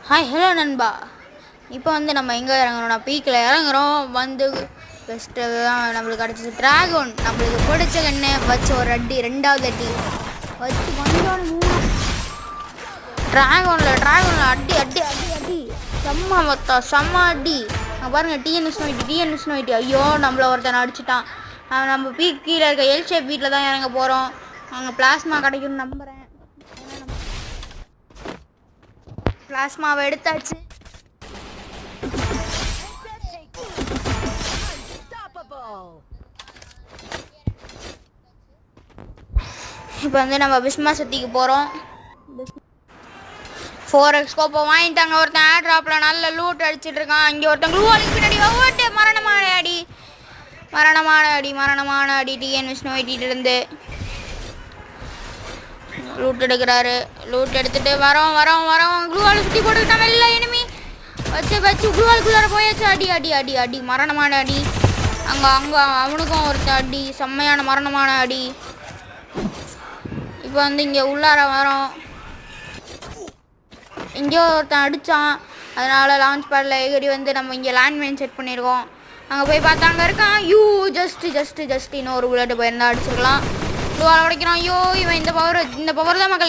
Hi hello நண்பா. இப்போ வந்து நம்ம எங்கே இறங்குறோம்னா பீக்கில் இறங்குறோம். வந்து பெஸ்ட்டு தான் நம்மளுக்கு கிடச்சிச்சு. ட்ராகன் நம்மளுக்கு பிடிச்ச கண்ணு வச்சு ஒரு அடி, ரெண்டாவது அடி வச்சு வந்தோன்னு ட்ராகனில் அடி அடி அடி அடி செம்ம மொத்தம் செம்ம அடி. பாருங்கள் டிஎன்எஸ் நோயிட்டி ஐயோ நம்மளை ஒருத்தனை அடிச்சிட்டான். நம்ம பீக் கீழே இருக்க எல் ஷேப் வீட்டில் தான் இறங்க போகிறோம். அங்கே பிளாஸ்மா கிடைக்கும்னு நம்புகிறேன். பிளாஸ்மாவை எடுத்தாச்சு. இப்போ வந்து நம்ம பிஸ்மா சக்திக்கு போகிறோம். 4x கோப்பை வாங்கிட்டாங்க. ஒருத்தன் ஏர் ட்ராப்பில் நல்ல லூட் அடிச்சுட்டு இருக்கான். இங்கே ஒருத்தன் க்ளூவாலுக்கு பின்னாடி ஓட்டு மரணமான அடி டிஎன்எஸ் நோயிட்டிருந்து லூட் எடுக்கிறாரு. லூட் எடுத்துட்டு வரோம். க்ளூவால் சுற்றி போட்டுக்கிட்டான். வெளில எனிமி வச்சு க்ளூவாலுக்குள்ளார போயாச்சு. அடி அடி அடி அடி மரணமான அடி. அங்கே அவனுக்கும் ஒருத்தன் அடி, செம்மையான மரணமான அடி. இப்போ வந்து இங்கே உள்ளார வரோம். இங்கேயோ ஒருத்தன் அடித்தான். அதனால் லான்ச் பேடில் எகிரி வந்து நம்ம இங்கே லேண்ட்மைன் செட் பண்ணியிருக்கோம். அங்கே போய் பார்த்தா அங்கே இருக்கான். ஜஸ்ட் இன்னும் ஒரு புல்லட்டு போயிருந்தா அடிச்சிருக்கலாம். க்ளூவால் உடைக்கிறான். ஐயோ இவன் இந்த பவர் தான் மக்கள்